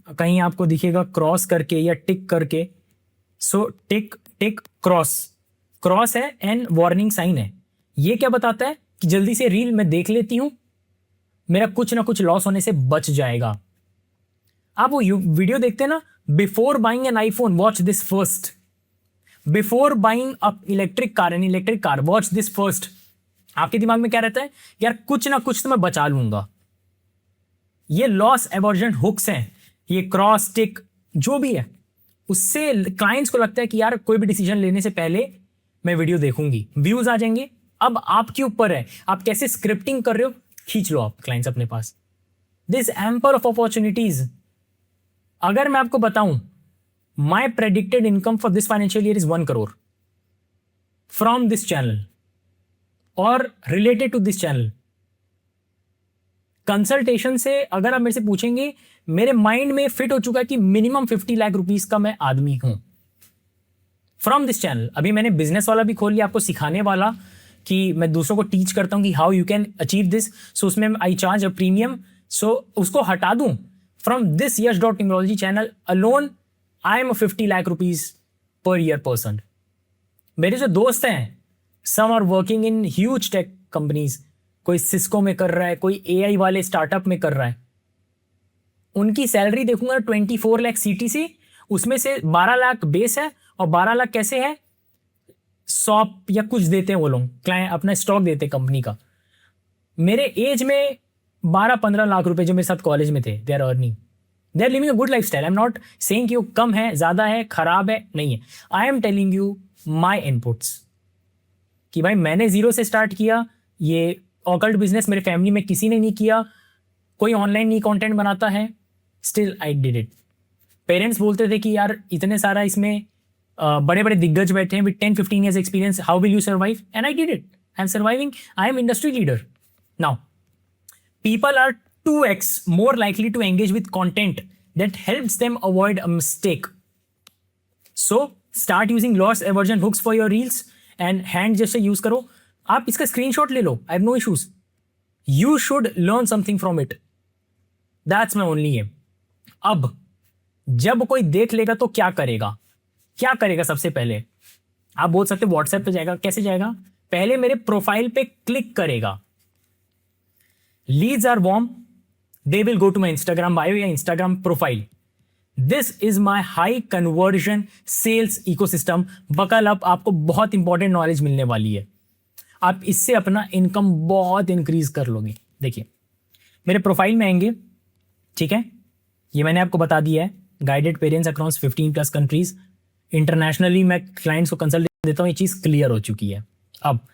कहीं आपको दिखेगा क्रॉस करके या टिक करके, so tick tick cross, cross है एंड वार्निंग साइन है। ये क्या बताता है कि जल्दी से रील मैं देख लेती हूं, मेरा कुछ ना कुछ लॉस होने से बच जाएगा। आप वो वीडियो देखते हैं ना, before buying an iPhone watch this first, before buying a electric car watch this first. आपके दिमाग में क्या रहता है, यार कुछ ना कुछ तो मैं बचा लूंगा। ये लॉस एवर्जन हुक्स हैं, ये क्रॉस टिक जो भी है, उससे क्लाइंट्स को लगता है कि यार कोई भी डिसीजन लेने से पहले मैं वीडियो देखूंगी, व्यूज आ जाएंगे। अब आपके ऊपर है, आप कैसे स्क्रिप्टिंग कर रहे हो, खींच लो आप क्लाइंट्स अपने पास। This empire of opportunities. अगर मैं आपको बताऊं, my predicted income for this financial year is 1 crore from this channel और related to this channel. Consultation से अगर आप मेरे से पूछेंगे, मेरे माइंड में फिट हो चुका है कि मिनिमम 50 लाख रुपीस का मैं आदमी हूं फ्रॉम दिस चैनल। अभी मैंने बिजनेस वाला भी खोल लिया, आपको सिखाने वाला, कि मैं दूसरों को टीच करता हूं कि how you can achieve this. So उसमें I charge a premium, so उसको हटा दूं फ्रॉम दिस यश.न्यूमरोलॉजी channel alone, I am 50 lakh rupees per year person. मेरे जो दोस्त हैं, some are working in huge tech companies, कोई सिस्को में कर रहा है, कोई एआई वाले स्टार्टअप में कर रहा है। उनकी सैलरी देखूंगा 24 लाख CTC, उसमें से 12 लाख बेस है और 12 लाख कैसे है, सॉप या कुछ देते हैं वो लोग, क्लाइंट अपना स्टॉक देते हैं कंपनी का। मेरे एज में 12-15 लाख रुपए जो मेरे साथ कॉलेज में थे, they are earning, they are living a good life style. I am not saying कि वो कम है, ज़्यादा है, खराब है, नहीं है। I am telling you my inputs कि भाई मैंने जीरो से स्टार्ट किया, ये ऑकल्ट बिजनेस मेरे फैमिली में किसी ने नहीं किया, कोई ऑनलाइन नहीं कंटेंट बनाता है, still I did it. Parents बोलते थे कि यार इतने सारा इसमें बड़े बड़े दिग्गज बैठे हैं with 10-15 years experience, how will you survive, and I did it, I am surviving, I am industry leader now. People are 2x more likely to engage with content that helps them avoid a mistake. So start using loss aversion hooks for your reels and hand जैसे use करो। आप इसका screenshot ले लो, I have no issues. You should learn something from it. That's my only aim. अब जब कोई देख लेगा तो क्या करेगा, क्या करेगा? सबसे पहले आप बोल सकते व्हाट्सएप पे जाएगा। कैसे जाएगा? पहले मेरे प्रोफाइल पे क्लिक करेगा। Leads are warm, they will go to my Instagram bio या Instagram profile. This is my high conversion sales ecosystem. Buckle up, आपको बहुत इंपॉर्टेंट नॉलेज मिलने वाली है। आप इससे अपना इनकम बहुत इंक्रीज कर लोगे। देखिए मेरे प्रोफाइल में आएंगे, ठीक है, ये मैंने आपको बता दिया है, guided parents across 15+ countries, internationally मैं क्लाइंट्स को कंसल्ट देता हूँ, ये चीज़ क्लियर हो चुकी है। अब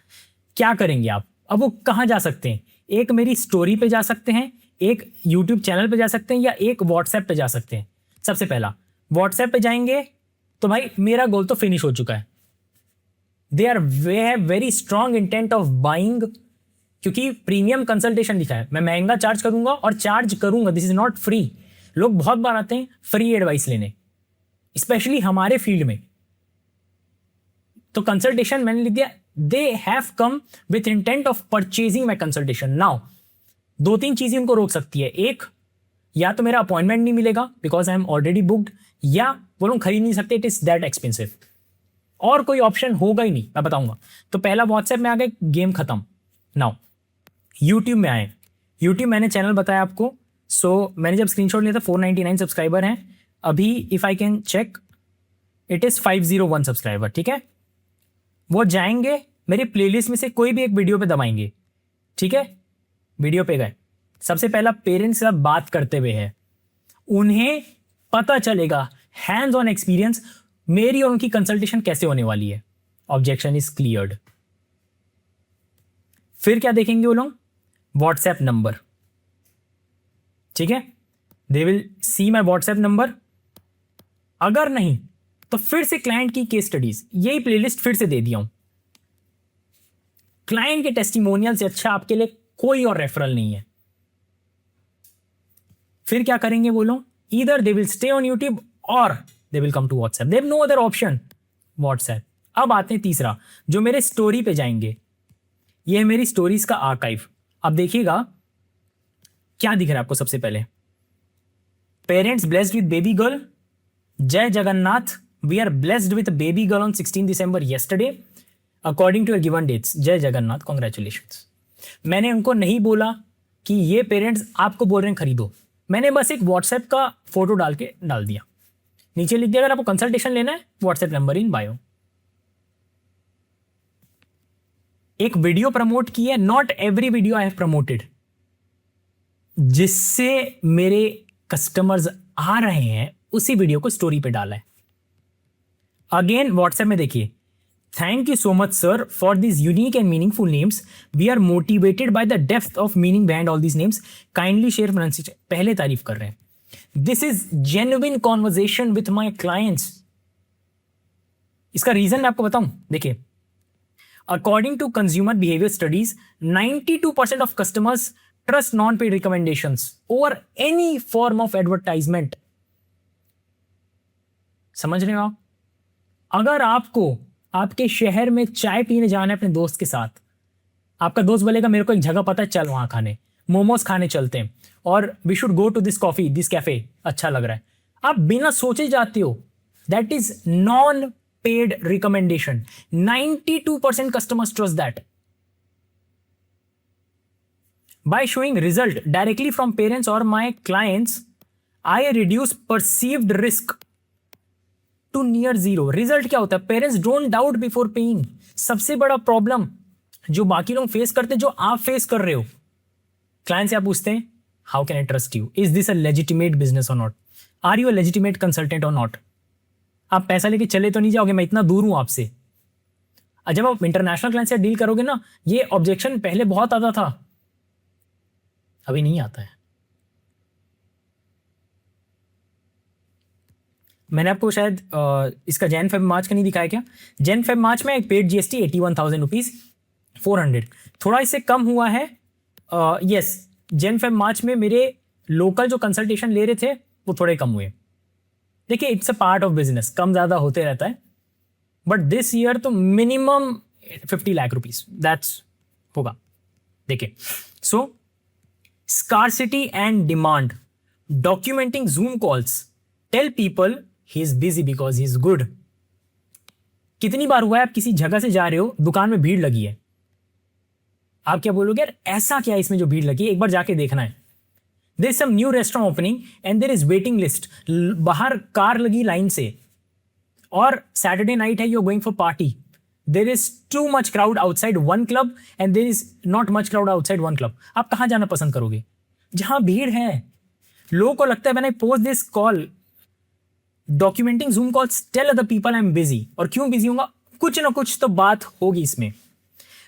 क्या करेंगे आप? अब वो कहाँ जा सकते हैं? एक मेरी स्टोरी पे जा सकते हैं, एक यूट्यूब चैनल पे जा सकते हैं, या एक व्हाट्सएप पे जा सकते हैं। सबसे पहला व्हाट्सएप पे जाएंगे तो भाई मेरा गोल तो फिनिश हो चुका है। They have very strong intent of buying, क्योंकि प्रीमियम कंसल्टेशन लिखा है, मैं महंगा चार्ज करूंगा और चार्ज करूंगा, दिस इज नॉट फ्री। लोग बहुत बार आते हैं फ्री एडवाइस लेने, स्पेशली हमारे फील्ड में। तो कंसल्टेशन मैंने लिख दिया, they have come with intent of purchasing my consultation. Now 2-3 चीजें उनको रोक सकती है। एक, या तो मेरा अपॉइंटमेंट नहीं मिलेगा because I am already booked, या वो लोग खरीद नहीं सकते, इट इज दैट एक्सपेंसिव, और कोई ऑप्शन होगा ही नहीं, मैं बताऊंगा। तो पहला व्हाट्सएप में आ गए, गेम खत्म। नाउ यूट्यूब में आए, यूट्यूब मैंने चैनल बताया आपको। सो मैंने जब स्क्रीनशॉट लिया था 499 सब्सक्राइबर हैं अभी, if I can check it is 501 subscriber, ठीक है। वो जाएंगे मेरी प्लेलिस्ट में से कोई भी एक वीडियो पे दबाएंगे, ठीक है, वीडियो पे गए, सबसे पहला पेरेंट्स से बात करते हुए है, उन्हें पता चलेगा हैंड्स ऑन एक्सपीरियंस मेरी और उनकी कंसल्टेशन कैसे होने वाली है। Objection is cleared. फिर क्या देखेंगे वो लोग? व्हाट्सएप नंबर, ठीक है, they will see my WhatsApp number. अगर नहीं तो फिर से क्लाइंट की केस स्टडीज, यही प्लेलिस्ट फिर से दे दिया हूं। क्लाइंट के टेस्टिमोनियल से अच्छा आपके लिए कोई और रेफरल नहीं है। फिर क्या करेंगे वो लोग? Either they will stay on YouTube और they will come to WhatsApp, they have no other option, WhatsApp. अब आते हैं तीसरा, जो मेरे स्टोरी पे जाएंगे, ये है मेरी स्टोरीज का आर्काइव। अब देखिएगा क्या दिख रहा है आपको। सबसे पहले parents blessed with baby girl, जय Jagannath, we are blessed with baby girl on 16 December yesterday according to your given dates, जय जगन्नाथ, कॉन्ग्रेचुलेशंस। मैंने उनको नहीं बोला कि ये पेरेंट्स आपको बोल रहे हैं खरीदो, मैंने बस एक व्हाट्सएप का फोटो डाल दिया, नीचे लिख दिया अगर आपको कंसल्टेशन लेना है व्हाट्सएप नंबर इन बायो। एक वीडियो प्रमोट की है, not every video I have promoted, जिससे मेरे कस्टमर्स आ रहे हैं उसी वीडियो को स्टोरी पे डाला है। अगेन व्हाट्सएप में देखिए, thank you so much sir for this unique and meaningful names, we are motivated by the depth of meaning behind all this names, kindly share pronunciation. पहले तारीफ कर रहे हैं, this is genuine conversation with my clients. इसका reason मैं आपको बताऊं, देखिए, according to consumer behaviour studies 92% of customers trust non paid recommendations over any form of advertisement. समझ रहे हो आप? अगर आपको आपके शहर में चाय पीने जाना है अपने दोस्त के साथ, आपका दोस्त बोलेगा मेरे को एक जगह पता है, चल वहां खाने, मोमोज खाने चलते हैं, और we should go to this coffee, this cafe, अच्छा लग रहा है, आप बिना सोचे जाते हो, that is non paid recommendation. 92% customers trust that. By showing result directly from parents or my clients, I reduce perceived risk to near zero. Result क्या होता है? Parents don't doubt before paying. सबसे बड़ा प्रॉब्लम जो बाकी लोग face करते हैं, जो आप फेस कर रहे हो, क्लाइंट से आप पूछते हैं how can I trust you, is this a legitimate business और not, are you a legitimate consultant और नॉट। आप पैसा लेके चले तो नहीं जाओगे, मैं इतना दूर हूं आपसे। जब आप इंटरनेशनल क्लाइंट से डील करोगे ना, ये ऑब्जेक्शन पहले बहुत आता था, अभी नहीं आता है। मैंने आपको शायद इसका जैन फेब मार्च का नहीं दिखाया क्या? जैन फेब मार्च में एक पेड जीएसटी 81,000 रुपीज 400, थोड़ा इससे कम हुआ है। यस, जैन फेब मार्च में मेरे लोकल जो कंसल्टेशन ले रहे थे वो थोड़े कम हुए। देखिए, it's a part of business, कम ज़्यादा होते रहता है, बट दिस ईयर तो मिनिमम 50 लाख रुपीज दैट्स होगा। देखिए, so scarcity and demand, documenting Zoom calls, tell people he is busy because he is good. कितनी बार हुआ है आप किसी जगह से जा रहे हो, दुकान में भीड़ लगी है, आप क्या बोलोगे? यार ऐसा क्या है इसमें जो भीड़ लगी है, एक बार जाके देखना है। There is some new restaurant opening and there is waiting list, बाहर कार लगी लाइन से, और सैटरडे नाइट है, you are going for party, there is too much crowd outside one club and there is not much crowd outside one club. आप कहां जाना पसंद करोगे? जहां भीड़ है। लोगों को लगता है when I post this call documenting Zoom calls, tell other people I am busy. और क्यों बिजी होगा? कुछ ना कुछ तो बात होगी इसमें।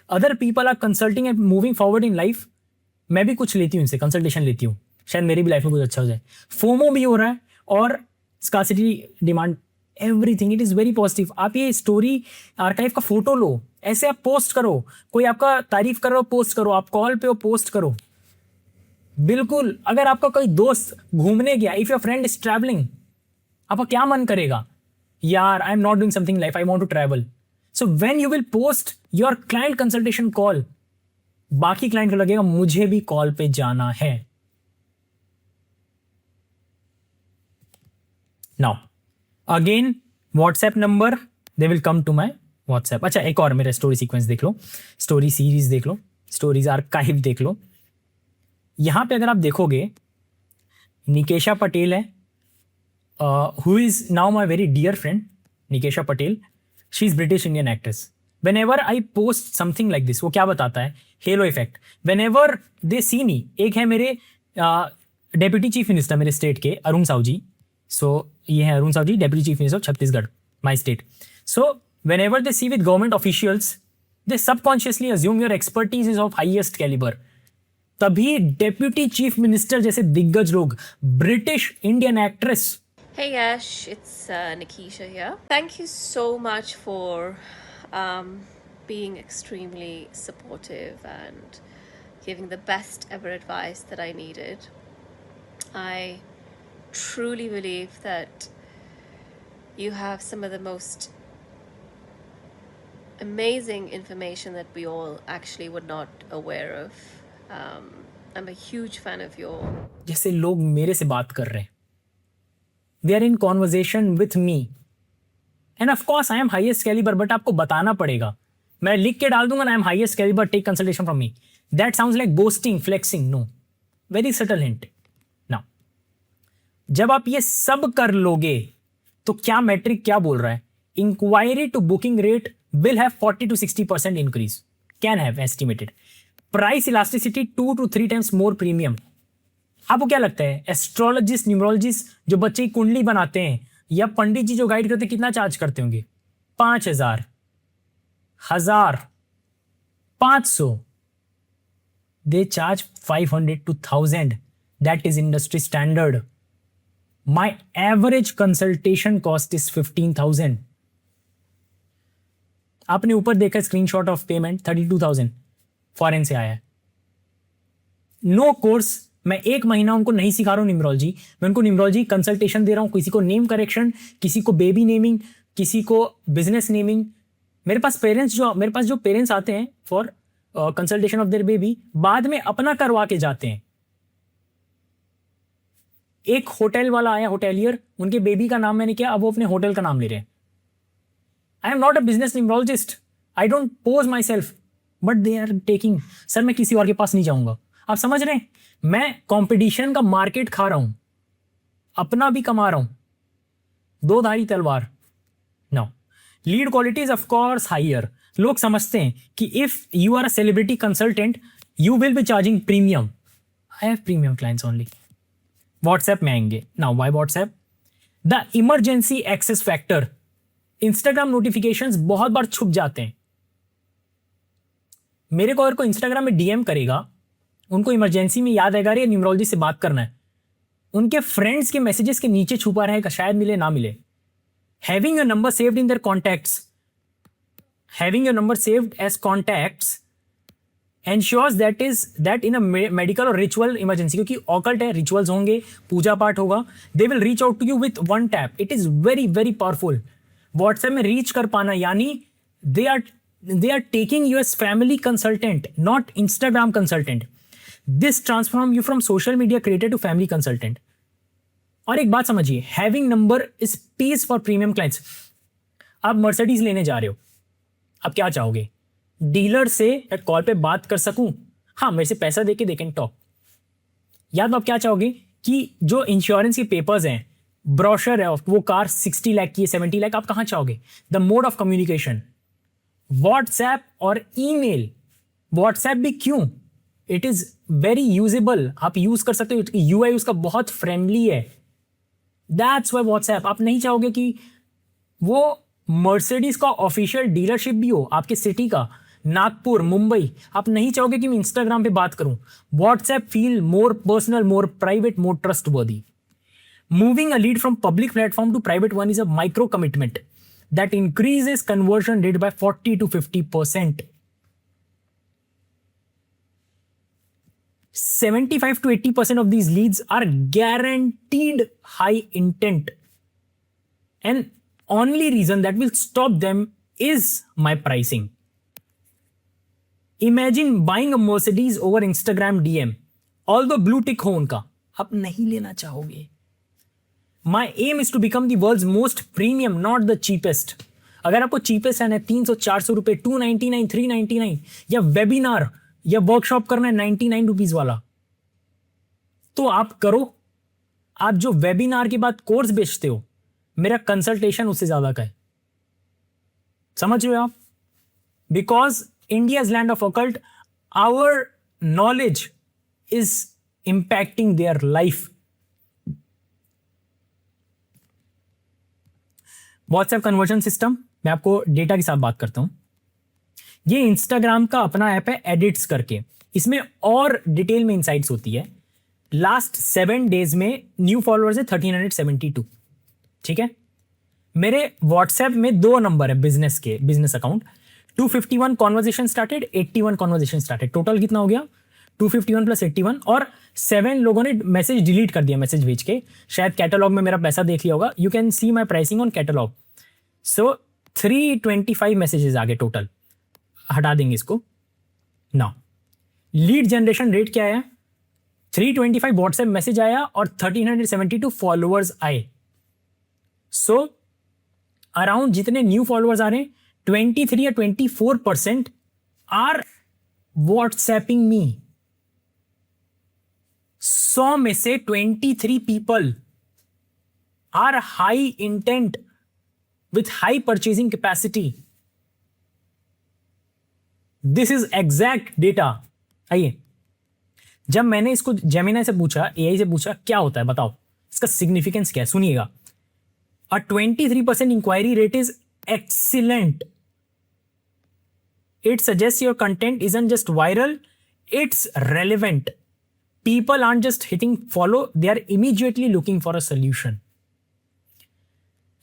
Other people are consulting and moving forward in life. मैं भी कुछ लेती हूँ इनसे, कंसल्टेशन लेती हूँ, शायद मेरी भी लाइफ में कुछ अच्छा हो जाए। फोमो भी हो रहा है और scarcity demand, everything it is very positive. आप ये स्टोरी आर्काइव का फोटो लो, ऐसे आप पोस्ट करो, कोई आपका तारीफ कर रहा हो पोस्ट करो, आप कॉल पे हो पोस्ट करो। बिल्कुल, अगर आपका कोई दोस्त घूमने गया, if your friend is travelling, आपका क्या मन करेगा? यार I am not doing something life, I want to travel. So when you will post your client consultation call, बाकी क्लाइंट को लगेगा मुझे भी कॉल पे जाना है। Now again WhatsApp number, they will come to my WhatsApp. अच्छा, एक और मेरा स्टोरी सीक्वेंस देख लो, स्टोरी सीरीज देख लो, स्टोरीज आर्काइव देख लो। यहां पे अगर आप देखोगे, निकेशा पटेल है, who is now my very dear friend, Nikesha Patel. She is British Indian actress. Whenever I post something like this, वो क्या बताता है? Halo effect. Whenever they see me, एक है मेरे डेप्यूटी चीफ मिनिस्टर मेरे स्टेट के, अरुण साहू जी। सो ये है Arun Sahu ji, deputy chief minister of Chhattisgarh, my state. So whenever they see with government officials, they subconsciously assume your expertise is of highest caliber. तभी deputy chief minister जैसे दिग्गज लोग, British Indian actress. Hey Yash, it's Nikisha here. Thank you so much for being extremely supportive and giving the best ever advice that I needed. I truly believe that you have some of the most amazing information that we all actually were not aware of. I'm a huge fan of your... जैसे लोग मेरे से बात कर रहे हैं, they are in conversation with me and of course I am highest caliber, but आपको बताना पड़ेगा। मैं लिख के डाल दूंगा ना, I am highest caliber, take consultation from me. That sounds like boasting, flexing. No, very subtle hint. Now, जब आप ये सब कर लोगे तो क्या मैट्रिक क्या बोल रहा है? Inquiry to booking rate will have 40 to 60% increase, can have estimated. Price elasticity 2 to 3 times more premium. आपको क्या लगता है एस्ट्रोलॉजिस्ट, न्यूमरोलॉजिस्ट जो बच्चे की कुंडली बनाते हैं या पंडित जी जो गाइड करते हैं, कितना चार्ज करते होंगे? 5,000, 1,000, 500। They charge 500 to 1,000. That is industry standard. My average consultation cost is 15,000। आपने ऊपर देखा स्क्रीनशॉट ऑफ पेमेंट 32,000 फॉरेन से आया है। नो कोर्स, मैं 1 महीना उनको नहीं सिखा रहा हूँ न्यूमरोलॉजी, मैं उनको न्यूमरोलॉजी कंसल्टेशन दे रहा हूँ। किसी को नेम करेक्शन, किसी को बेबी नेमिंग, किसी को बिजनेस नेमिंग। मेरे पास जो पेरेंट्स आते हैं for consultation of their baby, बाद में अपना करवा के जाते हैं। एक होटल वाला आया, होटेलियर, उनके बेबी का नाम मैंने किया, अब वो अपने होटल का नाम ले रहे हैं। I am not a business numerologist, I don't pose my self, but they are taking. Sir मैं किसी और के पास नहीं जाऊंगा। आप समझ रहे हैं? मैं कंपटीशन का मार्केट खा रहा हूं। अपना भी कमा रहा हूं, दो धारी तलवार। No, lead quality is of course higher. लोग समझते हैं कि if you are a celebrity consultant you will be charging premium. I have premium clients only. WhatsApp में आएंगे now. Why WhatsApp? The emergency access factor. Instagram notifications बहुत बार छुप जाते हैं। मेरे को अगर कोई इंस्टाग्राम में डीएम करेगा, उनको इमरजेंसी में याद आएगा रे न्यूमरोलॉजी से बात करना है, उनके फ्रेंड्स के मैसेजेस के नीचे छुपा रहेगा, शायद मिले ना मिले। Having your number saved in their contacts, having your number saved as contacts ensures that in a medical or ritual emergency, क्योंकि ऑकल्ट है, रिचुअल्स होंगे, पूजा पाठ होगा, they will reach out to you with one tap. It is very very powerful. WhatsApp में reach कर पाना यानी they are taking you as family consultant, not Instagram consultant. This transform you from social media creator to family consultant. और एक बात समझिए, having number is peace for premium clients. आप Mercedes लेने जा रहे हो, आप क्या चाहोगे? डीलर से एट कॉल पे बात कर सकूं, हाँ मेरे से पैसा देके दे कैन टॉक। या तो आप क्या चाहोगे कि जो इंश्योरेंस के पेपर्स हैं, ब्रोशर है, वो कार 60 लाख की है, 70 लाख, आप कहाँ चाहोगे? The mode of communication WhatsApp और ईमेल। व्हाट्सएप भी क्यों? इट इज वेरी यूजेबल, आप यूज कर सकते हो, यूआई उसका बहुत फ्रेंडली है। That's why WhatsApp. आप नहीं चाहोगे कि वो मर्सिडीज का ऑफिशियल डीलरशिप भी हो आपके सिटी का, नागपुर, मुंबई। आप नहीं चाहोगे कि मैं इंस्टाग्राम पे बात करूं। WhatsApp feel more personal, more private, more trustworthy. Moving a lead from public platform to private one is a micro commitment that increases conversion rate by 40 to 50%. 75 to 80% of these leads are guaranteed high intent. And only reason that will stop them is my pricing. Imagine buying a Mercedes over Instagram DM. Although blue tick हो उनका, आप नहीं लेना चाहोगे। My aim is to become the world's most premium, not the cheapest. अगर आपको cheapest है 300-400 रुपए, 299, 399, या वेबिनार या वर्कशॉप करना है 99 रुपीज वाला, तो आप करो। आप जो वेबिनार के बाद कोर्स बेचते हो, मेरा कंसल्टेशन उससे ज्यादा का है। समझ रहे हो आप? Because India is land of occult, our knowledge is impacting their life. WhatsApp conversion system, मैं आपको डेटा के साथ बात करता हूं। ये इंस्टाग्राम का अपना ऐप है एडिट्स करके, इसमें और डिटेल में इंसाइट्स होती है। लास्ट 7 डेज में न्यू फॉलोअर्स है 1372। ठीक है, मेरे व्हाट्सएप में 2 नंबर है बिजनेस के, business account. 251 conversation started, 81 conversation started. Total कितना हो गया? 251 प्लस 81। और 7 लोगों ने मैसेज डिलीट कर दिया, मैसेज भेज के। शायद कैटलॉग में मेरा पैसा देख लिया होगा। You can see my pricing on catalogue. So 325 messages आ गए टोटल। हटा देंगे इसको ना। लीड जनरेशन रेट क्या आया? 325 व्हाट्सएप मैसेज आया और 1372 फॉलोअर्स आए। सो अराउंड जितने न्यू फॉलोअर्स आ रहे हैं, 23 या 24% आर व्हाट्सएपिंग मी। 100 में से 23 people are high intent with high purchasing capacity. This is exact data. आइए, जब मैंने इसको जेमिनी से पूछा, एआई से पूछा क्या होता है बताओ, इसका सिग्निफिकेंस क्या है, सुनिएगा। A 23% inquiry rate is excellent. It suggests your content isn't just viral, it's relevant. People aren't just hitting follow, they are immediately looking for a solution.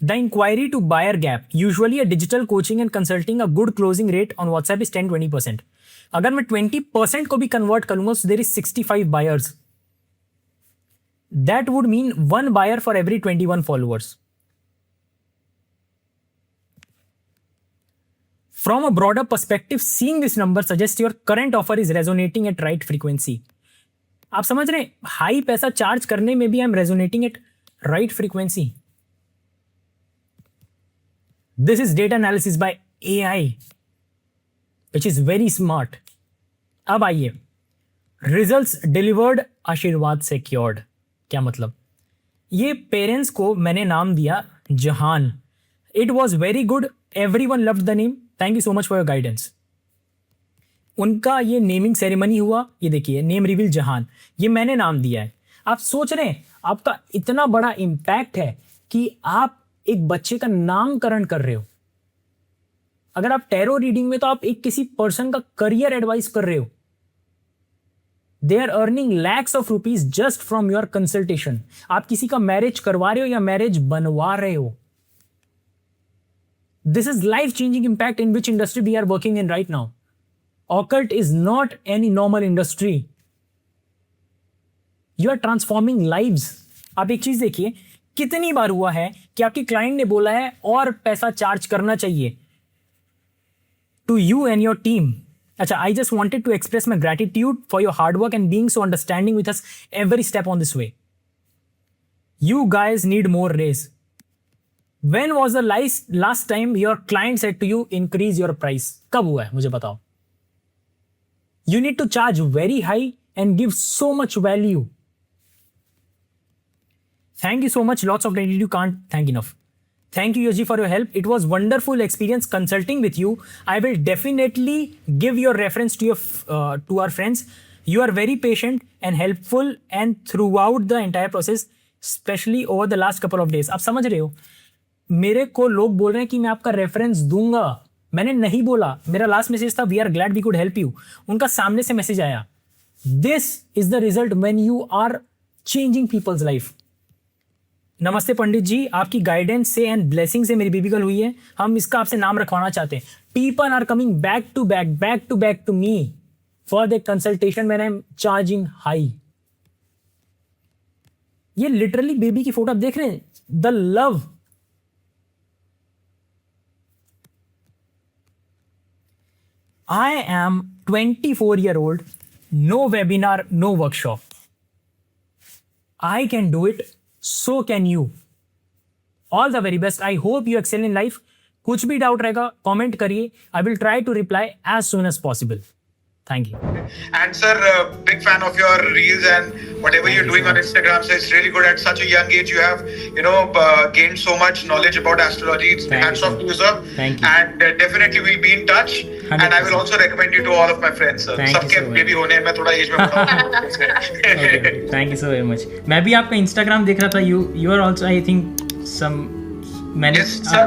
The inquiry to buyer gap, usually a digital coaching and consulting, a good closing rate on WhatsApp is 10-20%. अगर मैं 20% को भी convert करूंगा, so there is 65 buyers. That would mean 1 buyer for every 21 followers. From a broader perspective, seeing this number suggests your current offer is resonating at right frequency. आप समझ रहे हैं, high पैसा चार्ज करने में भी I am resonating at right frequency. This is data analysis by AI which is very smart. अब आइए, रिजल्ट्स डिलीवर्ड, आशीर्वाद सिक्योर्ड। क्या मतलब? ये पेरेंट्स को मैंने नाम दिया जहान. It was very good, every one loved the name. Thank you so much for your guidance. उनका ये नेमिंग सेरेमनी हुआ. ये देखिए, नेम रिवील जहान, ये मैंने नाम दिया है. आप सोच रहे हैं आपका इतना बड़ा इम्पैक्ट है कि आप एक बच्चे का नामकरण कर रहे हो. अगर आप टैरो रीडिंग में तो आप एक किसी पर्सन का करियर एडवाइस कर रहे हो. They are earning lakhs of rupees just from your consultation. आप किसी का मैरिज करवा रहे हो या मैरिज बनवा रहे हो. This is life changing impact in which industry we are working in right now. Occult is not any normal industry. You are transforming lives. आप एक चीज देखिए, कितनी बार हुआ है कि आपकी क्लाइंट ने बोला है और पैसा चार्ज करना चाहिए to you and your team. अच्छा, I just wanted to express my gratitude for your hard work and being so understanding with us every step on this way. You guys need more raise. When was the last time your client said to you increase your price? कब हुआ है मुझे बताओ. You need to charge very high and give so much value. Thank you so much. Lots of gratitude. You can't thank enough. Thank you, Yoji, for your help. It was wonderful experience consulting with you. I will definitely give your reference to to our friends. You are very patient and helpful, and throughout the entire process, especially over the last couple of days. आप समझ रहे हो, मेरे को लोग बोल रहे हैं कि मैं आपका रेफरेंस दूंगा. मैंने नहीं बोला. मेरा लास्ट मैसेज था we are glad we could help you. उनका सामने से मैसेज आया. This is the result when you are changing people's life. नमस्ते पंडित जी, आपकी गाइडेंस से एंड ब्लेसिंग से मेरी बेबी गर्ल हुई है. हम इसका आपसे नाम रखवाना चाहते हैं. People are coming back to back to me for the consultation when I am charging high. ये लिटरली बेबी की फोटो आप देख रहे हैं. The love. I am 24-year-old, no webinar, no workshop. I can do it, so can you. All the very best. I hope you excel in life. कुछ भी doubt रहेगा comment करिए. I will try to reply as soon as possible. Thank you. And sir, big fan of your reels and whatever you're doing on Instagram. So it's really good. At such a young age, you have, gained so much knowledge about astrology. It's hats off to you, sir. Thank you. And definitely we'll be in touch. 100%. And I will also recommend you to all of my friends, sir. Thank you सबके so much. baby होने हैं, मैं थोड़ा age में बड़ा हूँ. Okay. Thank you so very much. मैं भी आपका Instagram देख रहा था. You are also, I think, some many. Yes, sir.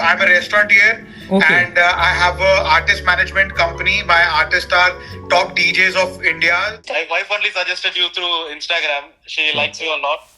I'm a restaurateur. Okay. And I have a artist management company. My artists are top DJs of India. My wife only suggested you through Instagram. She likes you a lot.